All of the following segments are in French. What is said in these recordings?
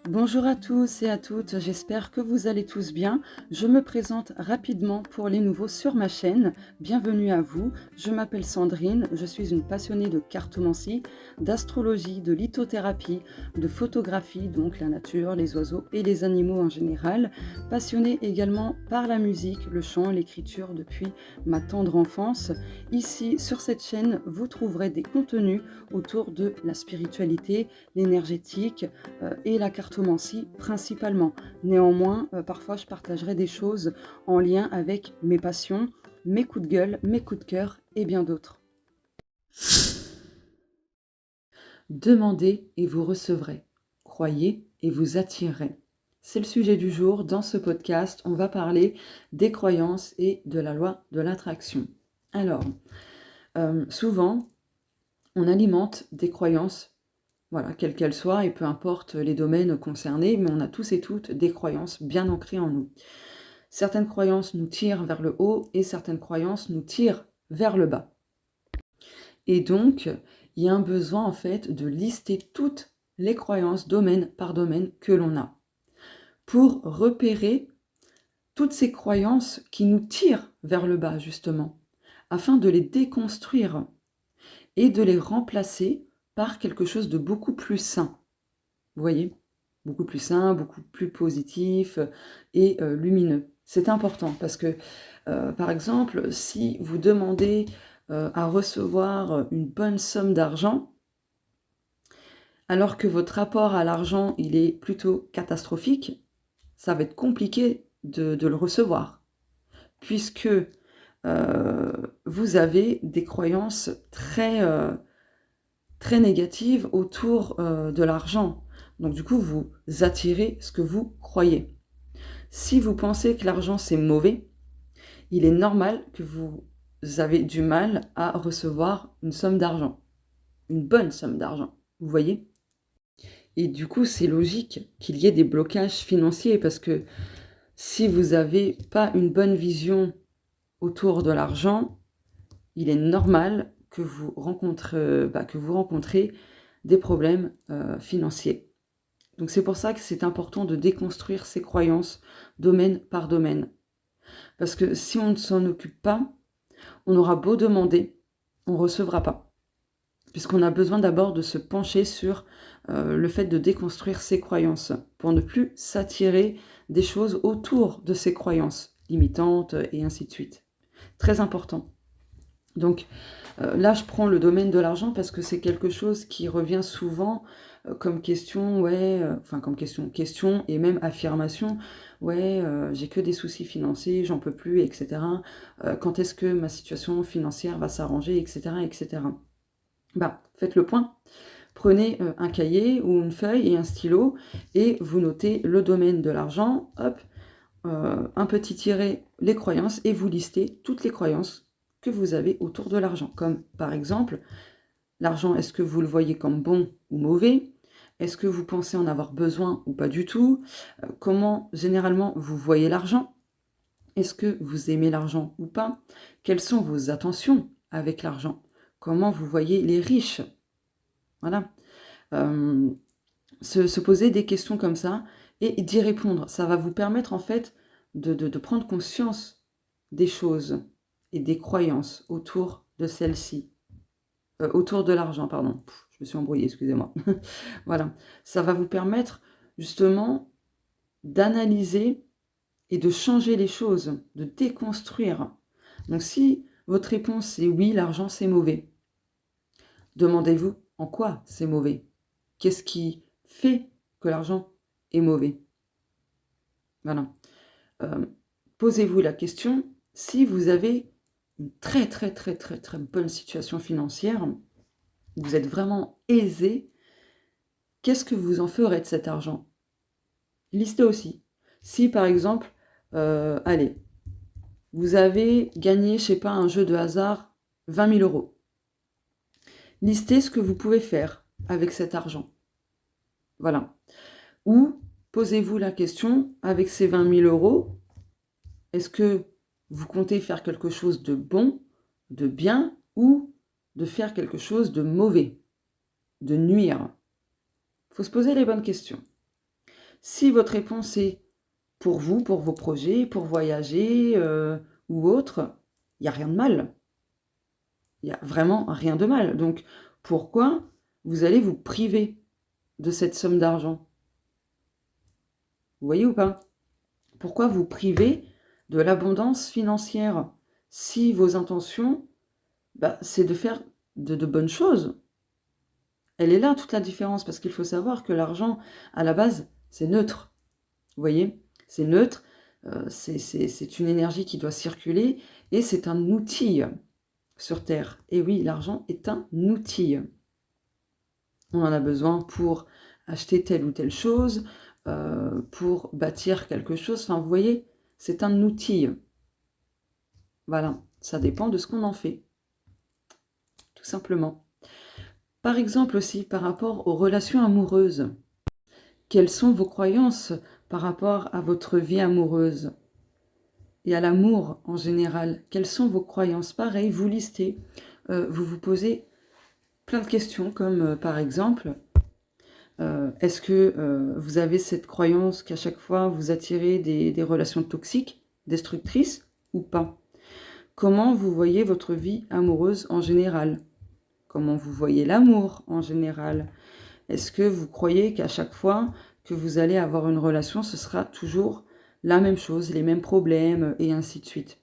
Bonjour à tous et à toutes, j'espère que vous allez tous bien. Je me présente rapidement pour les nouveaux sur ma chaîne. Bienvenue à vous, je m'appelle Sandrine, je suis une passionnée de cartomancie, d'astrologie, de lithothérapie, de photographie, donc la nature, les oiseaux et les animaux en général. Passionnée également par la musique, le chant, l'écriture depuis ma tendre enfance. Ici, sur cette chaîne, vous trouverez des contenus autour de la spiritualité, l'énergétique, et la cartomancie principalement. Néanmoins, parfois je partagerai des choses en lien avec mes passions, mes coups de gueule, mes coups de cœur et bien d'autres. Demandez et vous recevrez. Croyez et vous attirerez. C'est le sujet du jour. Dans ce podcast, on va parler des croyances et de la loi de l'attraction. Alors, souvent, on alimente des croyances. Voilà, quelles qu'elles soient, et peu importe les domaines concernés, mais on a tous et toutes des croyances bien ancrées en nous. Certaines croyances nous tirent vers le haut et certaines croyances nous tirent vers le bas. Et donc, il y a un besoin en fait de lister toutes les croyances domaine par domaine que l'on a pour repérer toutes ces croyances qui nous tirent vers le bas justement, afin de les déconstruire et de les remplacer par quelque chose de beaucoup plus sain. Vous voyez, beaucoup plus sain, beaucoup plus positif et lumineux. C'est important parce que, par exemple, si vous demandez à recevoir une bonne somme d'argent, alors que votre rapport à l'argent, il est plutôt catastrophique, ça va être compliqué de le recevoir, puisque vous avez des croyances très négatives autour de l'argent. Donc du coup, vous attirez ce que vous croyez. Si vous pensez que l'argent c'est mauvais, il est normal que vous avez du mal à recevoir une somme d'argent, une bonne somme d'argent, vous voyez? Et du coup, c'est logique qu'il y ait des blocages financiers parce que si vous n'avez pas une bonne vision autour de l'argent, il est normal que vous rencontrez des problèmes financiers. Donc c'est pour ça que c'est important de déconstruire ces croyances domaine par domaine. Parce que si on ne s'en occupe pas, on aura beau demander, on ne recevra pas. Puisqu'on a besoin d'abord de se pencher sur le fait de déconstruire ses croyances pour ne plus s'attirer des choses autour de ces croyances limitantes et ainsi de suite. Très important. Donc là, je prends le domaine de l'argent parce que c'est quelque chose qui revient souvent comme question, comme question et même affirmation, j'ai que des soucis financiers, j'en peux plus, etc. Quand est-ce que ma situation financière va s'arranger, etc., etc. Faites le point. Prenez un cahier ou une feuille et un stylo et vous notez le domaine de l'argent, hop, un petit tiret, les croyances, et vous listez toutes les croyances que vous avez autour de l'argent. Comme par exemple, l'argent, est-ce que vous le voyez comme bon ou mauvais? Est-ce que vous pensez en avoir besoin ou pas du tout? Comment généralement vous voyez l'argent? Est-ce que vous aimez l'argent ou pas? Quelles sont vos attentions avec l'argent? Comment vous voyez les riches? Voilà. Se poser des questions comme ça et d'y répondre. Ça va vous permettre en fait de prendre conscience des choses et des croyances autour de celles-ci. Autour de l'argent, pardon. Je me suis embrouillée, excusez-moi. Voilà. Ça va vous permettre justement d'analyser et de changer les choses, de déconstruire. Donc si votre réponse est oui, l'argent c'est mauvais, demandez-vous en quoi c'est mauvais. Qu'est-ce qui fait que l'argent est mauvais? Voilà. Posez-vous la question, si vous avez une très bonne situation financière, vous êtes vraiment aisé, qu'est-ce que vous en ferez de cet argent? Listez aussi. Si par exemple, allez, vous avez gagné, je sais pas, un jeu de hasard, 20 000 €. Listez ce que vous pouvez faire avec cet argent. Voilà. Ou posez-vous la question, avec ces 20 000 €, est-ce que vous comptez faire quelque chose de bon, de bien, ou de faire quelque chose de mauvais, de nuire? Il faut se poser les bonnes questions. Si votre réponse est pour vous, pour vos projets, pour voyager ou autre, il n'y a rien de mal. Il n'y a vraiment rien de mal. Donc, pourquoi vous allez vous priver de cette somme d'argent? Vous voyez ou pas? Pourquoi vous priver de l'abondance financière si vos intentions, c'est de faire de bonnes choses? Elle est là toute la différence, parce qu'il faut savoir que l'argent, à la base, c'est neutre. Vous voyez? C'est neutre, c'est une énergie qui doit circuler, et c'est un outil sur Terre. Et oui, l'argent est un outil. On en a besoin pour acheter telle ou telle chose, pour bâtir quelque chose. Enfin, vous voyez, c'est un outil. Voilà, ça dépend de ce qu'on en fait, tout simplement. Par exemple aussi, par rapport aux relations amoureuses, quelles sont vos croyances par rapport à votre vie amoureuse et à l'amour en général? Quelles sont vos croyances? Pareil, vous listez, vous vous posez plein de questions, comme par exemple, est-ce que vous avez cette croyance qu'à chaque fois vous attirez des relations toxiques, destructrices ou pas? Comment vous voyez votre vie amoureuse en général? Comment vous voyez l'amour en général? Est-ce que vous croyez qu'à chaque fois que vous allez avoir une relation, ce sera toujours la même chose, les mêmes problèmes et ainsi de suite?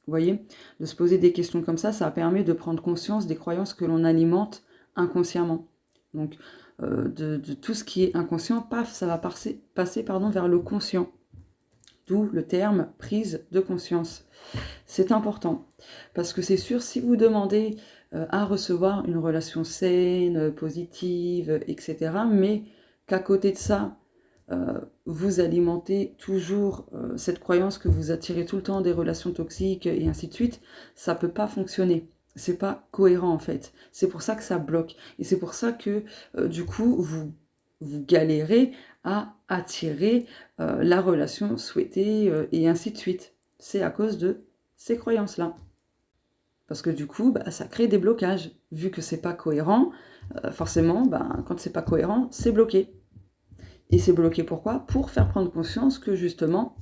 Vous voyez? De se poser des questions comme ça permet de prendre conscience des croyances que l'on alimente inconsciemment. Donc, de tout ce qui est inconscient, paf, ça va passer vers le conscient. D'où le terme prise de conscience. C'est important, parce que c'est sûr, si vous demandez à recevoir une relation saine, positive, etc., mais qu'à côté de ça, vous alimentez toujours cette croyance que vous attirez tout le temps des relations toxiques et ainsi de suite, ça ne peut pas fonctionner. C'est pas cohérent en fait. C'est pour ça que ça bloque. Et c'est pour ça que du coup, vous galérez à attirer la relation souhaitée et ainsi de suite. C'est à cause de ces croyances-là. Parce que du coup, ça crée des blocages. Vu que c'est pas cohérent, forcément, quand c'est pas cohérent, c'est bloqué. Et c'est bloqué pourquoi? Pour faire prendre conscience que justement,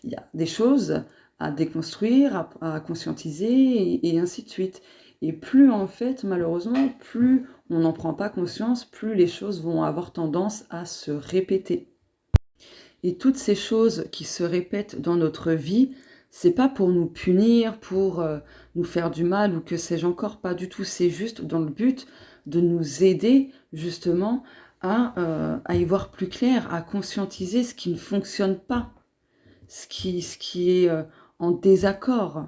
il y a des choses à déconstruire, à conscientiser et ainsi de suite. Et plus en fait, malheureusement, plus on n'en prend pas conscience, plus les choses vont avoir tendance à se répéter. Et toutes ces choses qui se répètent dans notre vie, c'est pas pour nous punir, pour nous faire du mal ou que sais-je encore, pas du tout. C'est juste dans le but de nous aider justement à y voir plus clair, à conscientiser ce qui ne fonctionne pas, ce qui est en désaccord,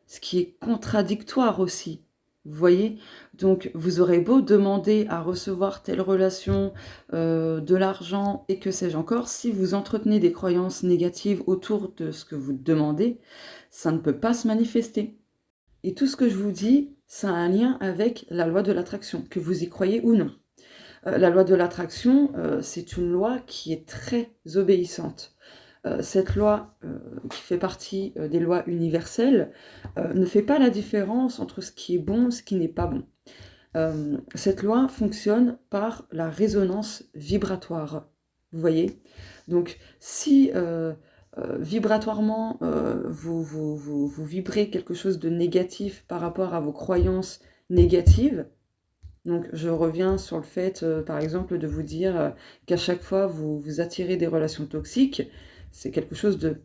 ce qui est contradictoire aussi. Vous voyez? Donc, vous aurez beau demander à recevoir telle relation, de l'argent et que sais-je encore, si vous entretenez des croyances négatives autour de ce que vous demandez, ça ne peut pas se manifester. Et tout ce que je vous dis, ça a un lien avec la loi de l'attraction, que vous y croyez ou non. La loi de l'attraction, c'est une loi qui est très obéissante. Cette loi, qui fait partie des lois universelles, ne fait pas la différence entre ce qui est bon et ce qui n'est pas bon. Cette loi fonctionne par la résonance vibratoire. Vous voyez? Donc, si vibratoirement, vous vibrez quelque chose de négatif par rapport à vos croyances négatives, donc je reviens sur le fait, par exemple, de vous dire qu'à chaque fois vous attirez des relations toxiques, c'est quelque chose de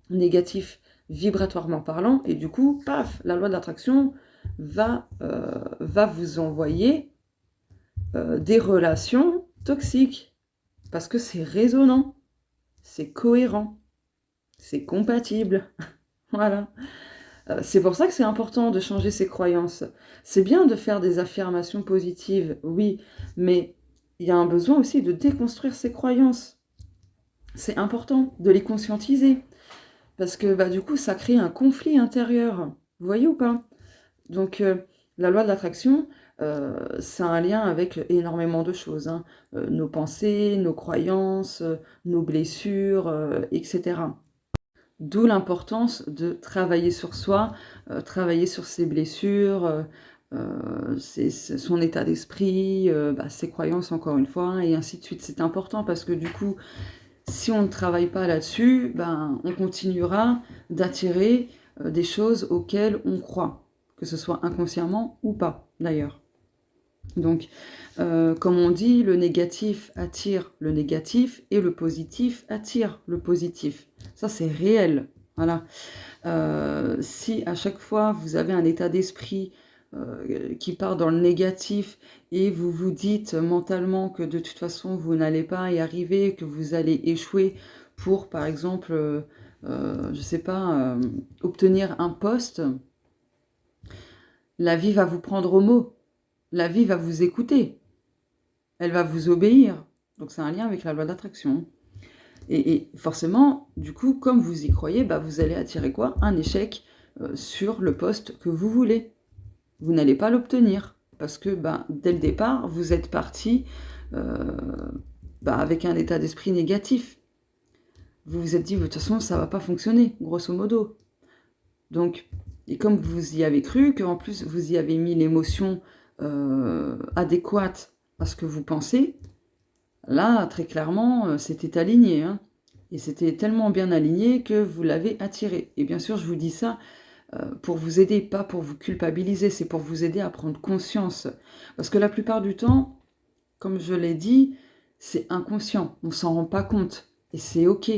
négatif vibratoirement parlant, et du coup, paf, la loi d'attraction va vous envoyer des relations toxiques, parce que c'est résonnant, c'est cohérent, c'est compatible. Voilà. C'est pour ça que c'est important de changer ses croyances. C'est bien de faire des affirmations positives, oui, mais il y a un besoin aussi de déconstruire ses croyances. C'est important de les conscientiser, parce que du coup, ça crée un conflit intérieur. Vous voyez ou pas? Donc, la loi de l'attraction, c'est un lien avec énormément de choses, hein. Nos pensées, nos croyances, nos blessures, etc. D'où l'importance de travailler sur soi, travailler sur ses blessures, son état d'esprit, ses croyances encore une fois, et ainsi de suite. C'est important parce que du coup, Si on ne travaille pas là-dessus, ben, on continuera d'attirer des choses auxquelles on croit, que ce soit inconsciemment ou pas, d'ailleurs. Donc, comme on dit, le négatif attire le négatif et le positif attire le positif. Ça, c'est réel. Voilà. Si à chaque fois vous avez un état d'esprit qui part dans le négatif et vous vous dites mentalement que de toute façon vous n'allez pas y arriver, que vous allez échouer pour par exemple, je sais pas, obtenir un poste, la vie va vous prendre au mot, la vie va vous écouter, elle va vous obéir. Donc c'est un lien avec la loi d'attraction. Et forcément, du coup, comme vous y croyez, bah, vous allez attirer quoi? Un échec sur le poste que vous voulez. Vous n'allez pas l'obtenir parce que bah, dès le départ, vous êtes parti avec un état d'esprit négatif. Vous vous êtes dit, de toute façon, ça ne va pas fonctionner, grosso modo. Donc, et comme vous y avez cru, qu'en plus vous y avez mis l'émotion adéquate à ce que vous pensez, là, très clairement, c'était aligné. Hein, et c'était tellement bien aligné que vous l'avez attiré. Et bien sûr, je vous dis ça pour vous aider, pas pour vous culpabiliser, c'est pour vous aider à prendre conscience. Parce que la plupart du temps, comme je l'ai dit, c'est inconscient, on ne s'en rend pas compte. Et c'est ok.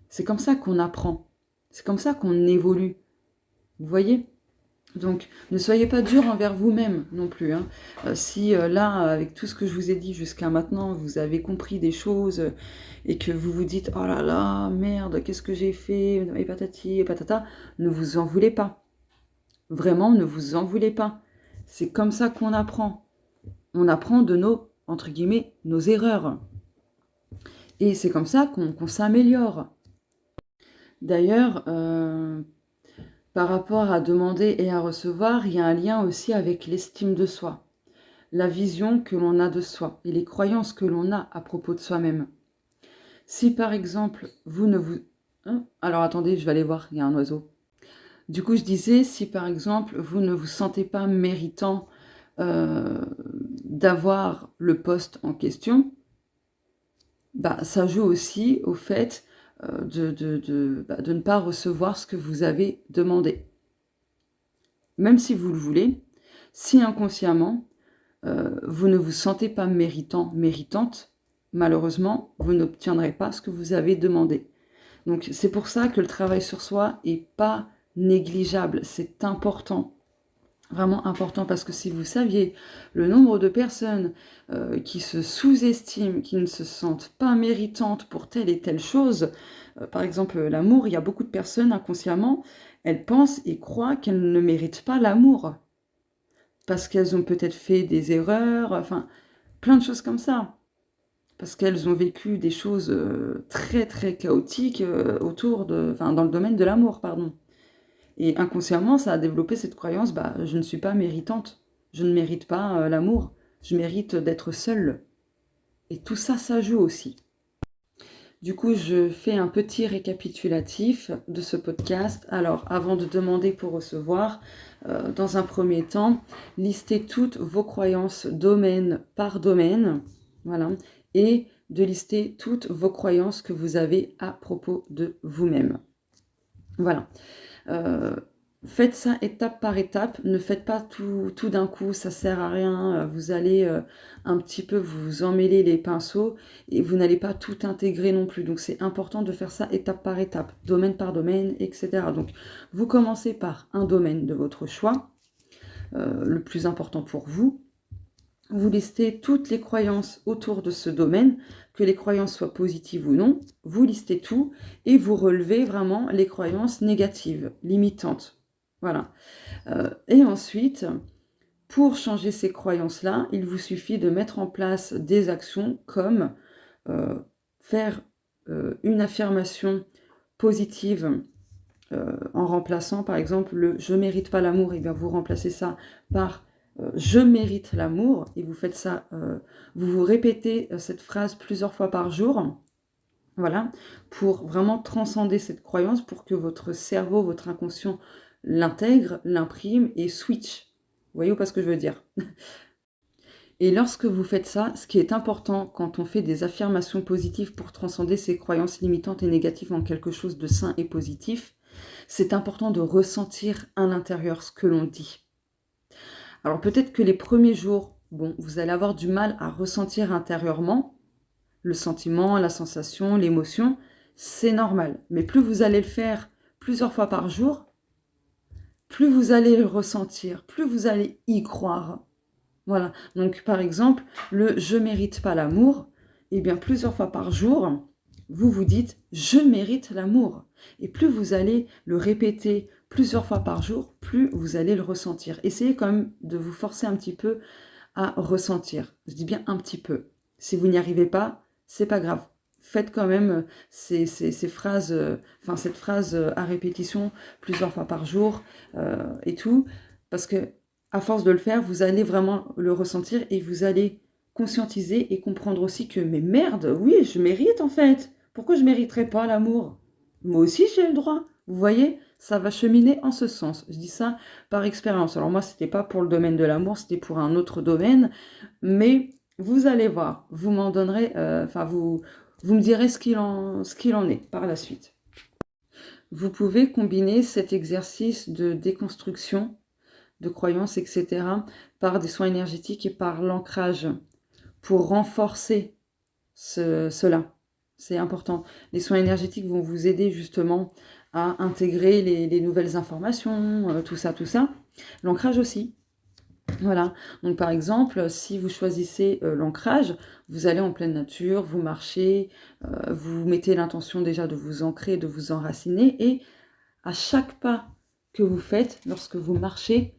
C'est comme ça qu'on apprend. C'est comme ça qu'on évolue. Vous voyez ? Donc, ne soyez pas dur envers vous-même non plus. Hein. Si là, avec tout ce que je vous ai dit jusqu'à maintenant, vous avez compris des choses et que vous vous dites « Oh là là, merde, qu'est-ce que j'ai fait ?» et patati et patata, ne vous en voulez pas. Vraiment, ne vous en voulez pas. C'est comme ça qu'on apprend. On apprend de nos, entre guillemets, nos erreurs. Et c'est comme ça qu'on s'améliore. D'ailleurs, par rapport à demander et à recevoir, il y a un lien aussi avec l'estime de soi, la vision que l'on a de soi et les croyances que l'on a à propos de soi-même. Si par exemple, vous ne vous... Alors attendez, je vais aller voir, il y a un oiseau. Du coup, je disais, si par exemple, vous ne vous sentez pas méritant d'avoir le poste en question, bah, ça joue aussi au fait de ne pas recevoir ce que vous avez demandé. Même si vous le voulez, si inconsciemment, vous ne vous sentez pas méritant, méritante, malheureusement, vous n'obtiendrez pas ce que vous avez demandé. Donc c'est pour ça que le travail sur soi n'est pas négligeable, c'est important. Vraiment important, parce que si vous saviez le nombre de personnes qui se sous-estiment, qui ne se sentent pas méritantes pour telle et telle chose, par exemple l'amour, il y a beaucoup de personnes inconsciemment, elles pensent et croient qu'elles ne méritent pas l'amour, parce qu'elles ont peut-être fait des erreurs, enfin plein de choses comme ça, parce qu'elles ont vécu des choses très très chaotiques dans le domaine de l'amour, pardon. Et inconsciemment, ça a développé cette croyance, je ne suis pas méritante, je ne mérite pas l'amour, je mérite d'être seule. Et tout ça, ça joue aussi. Du coup, je fais un petit récapitulatif de ce podcast. Alors, avant de demander pour recevoir, dans un premier temps, listez toutes vos croyances domaine par domaine, voilà, et de lister toutes vos croyances que vous avez à propos de vous-même. Voilà. Faites ça étape par étape, ne faites pas tout d'un coup, ça sert à rien, vous allez un petit peu vous emmêler les pinceaux et vous n'allez pas tout intégrer non plus. Donc c'est important de faire ça étape par étape, domaine par domaine, etc. Donc vous commencez par un domaine de votre choix, le plus important pour vous. Vous listez toutes les croyances autour de ce domaine, que les croyances soient positives ou non, vous listez tout et vous relevez vraiment les croyances négatives, limitantes. Voilà. Et ensuite, pour changer ces croyances-là, il vous suffit de mettre en place des actions comme faire une affirmation positive en remplaçant par exemple le « je mérite pas l'amour », et bien vous remplacez ça par je mérite l'amour, et vous faites ça, vous vous répétez cette phrase plusieurs fois par jour, voilà, pour vraiment transcender cette croyance, pour que votre cerveau, votre inconscient l'intègre, l'imprime et switch. Vous voyez ou pas ce que je veux dire? Et lorsque vous faites ça, ce qui est important quand on fait des affirmations positives pour transcender ses croyances limitantes et négatives en quelque chose de sain et positif, c'est important de ressentir à l'intérieur ce que l'on dit. Alors peut-être que les premiers jours, bon, vous allez avoir du mal à ressentir intérieurement le sentiment, la sensation, l'émotion, c'est normal. Mais plus vous allez le faire plusieurs fois par jour, plus vous allez le ressentir, plus vous allez y croire. Voilà, donc par exemple, le « je mérite pas l'amour », eh bien plusieurs fois par jour, vous vous dites « je mérite l'amour ». Et plus vous allez le répéter plusieurs fois par jour, plus vous allez le ressentir. Essayez quand même de vous forcer un petit peu à ressentir. Je dis bien un petit peu. Si vous n'y arrivez pas, c'est pas grave. Faites quand même ces phrases, cette phrase à répétition plusieurs fois par jour et tout, parce que à force de le faire, vous allez vraiment le ressentir et vous allez conscientiser et comprendre aussi que, mais merde, oui, je mérite en fait. Pourquoi je ne mériterais pas l'amour? Moi aussi, j'ai le droit. Vous voyez, ça va cheminer en ce sens. Je dis ça par expérience. Alors moi, ce n'était pas pour le domaine de l'amour, c'était pour un autre domaine. Mais vous allez voir, vous m'en donnerez, vous me direz ce qu'il en est par la suite. Vous pouvez combiner cet exercice de déconstruction de croyances, etc., par des soins énergétiques et par l'ancrage pour renforcer cela. C'est important. Les soins énergétiques vont vous aider justement à intégrer les nouvelles informations, tout ça. L'ancrage aussi. Voilà. Donc par exemple, si vous choisissez l'ancrage, vous allez en pleine nature, vous marchez, vous mettez l'intention déjà de vous ancrer, de vous enraciner, et à chaque pas que vous faites, lorsque vous marchez,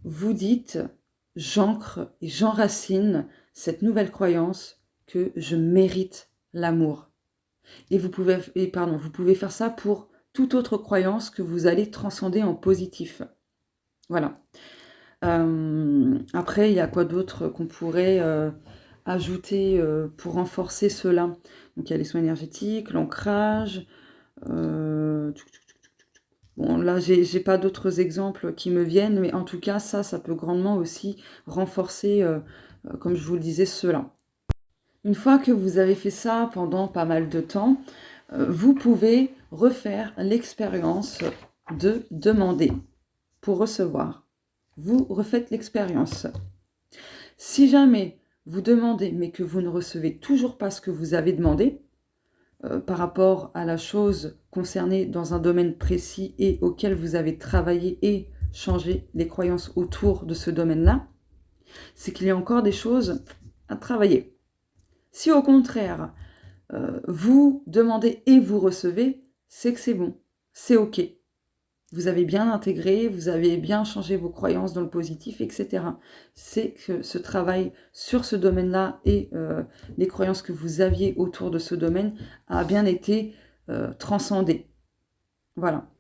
vous dites « j'ancre et j'enracine cette nouvelle croyance que je mérite l'amour ». Et vous pouvez faire ça pour toute autre croyance que vous allez transcender en positif. Voilà. Après, il y a quoi d'autre qu'on pourrait ajouter pour renforcer cela? Donc il y a les soins énergétiques, l'ancrage, bon, là, j'ai pas d'autres exemples qui me viennent, mais en tout cas, ça peut grandement aussi renforcer, comme je vous le disais, cela. Une fois que vous avez fait ça pendant pas mal de temps, vous pouvez refaire l'expérience de demander pour recevoir. Vous refaites l'expérience. Si jamais vous demandez, mais que vous ne recevez toujours pas ce que vous avez demandé, par rapport à la chose concernée dans un domaine précis et auquel vous avez travaillé et changé les croyances autour de ce domaine-là, c'est qu'il y a encore des choses à travailler. Si au contraire, vous demandez et vous recevez, c'est que c'est bon, c'est OK. Vous avez bien intégré, vous avez bien changé vos croyances dans le positif, etc. C'est que ce travail sur ce domaine-là et les croyances que vous aviez autour de ce domaine a bien été transcendé. Voilà.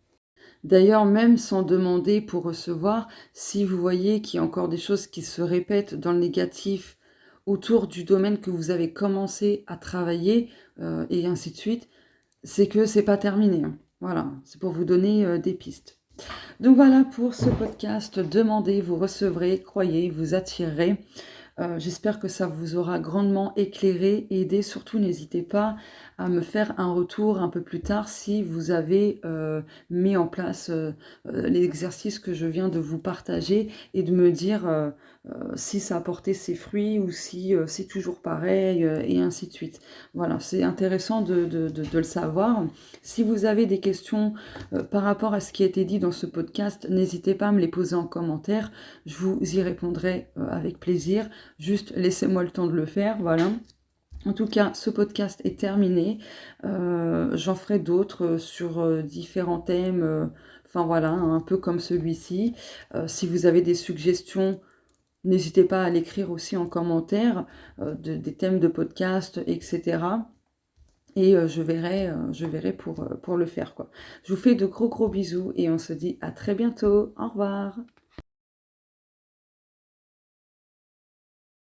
D'ailleurs, même sans demander pour recevoir, si vous voyez qu'il y a encore des choses qui se répètent dans le négatif autour du domaine que vous avez commencé à travailler et ainsi de suite, c'est que c'est pas terminé. Hein. Voilà, c'est pour vous donner des pistes. Donc voilà pour ce podcast. Demandez, vous recevrez, croyez, vous attirerez. J'espère que ça vous aura grandement éclairé, aidé. Surtout, n'hésitez pas à me faire un retour un peu plus tard si vous avez mis en place l'exercice que je viens de vous partager et de me dire si ça a porté ses fruits ou si c'est toujours pareil et ainsi de suite. Voilà, c'est intéressant de le savoir. Si vous avez des questions par rapport à ce qui a été dit dans ce podcast, n'hésitez pas à me les poser en commentaire. Je vous y répondrai avec plaisir. Juste laissez-moi le temps de le faire, voilà. En tout cas, ce podcast est terminé. J'en ferai d'autres sur différents thèmes, voilà, un peu comme celui-ci. Si vous avez des suggestions, n'hésitez pas à l'écrire aussi en commentaire, des thèmes de podcast, etc. Et je verrai pour le faire, quoi. Je vous fais de gros bisous et on se dit à très bientôt. Au revoir.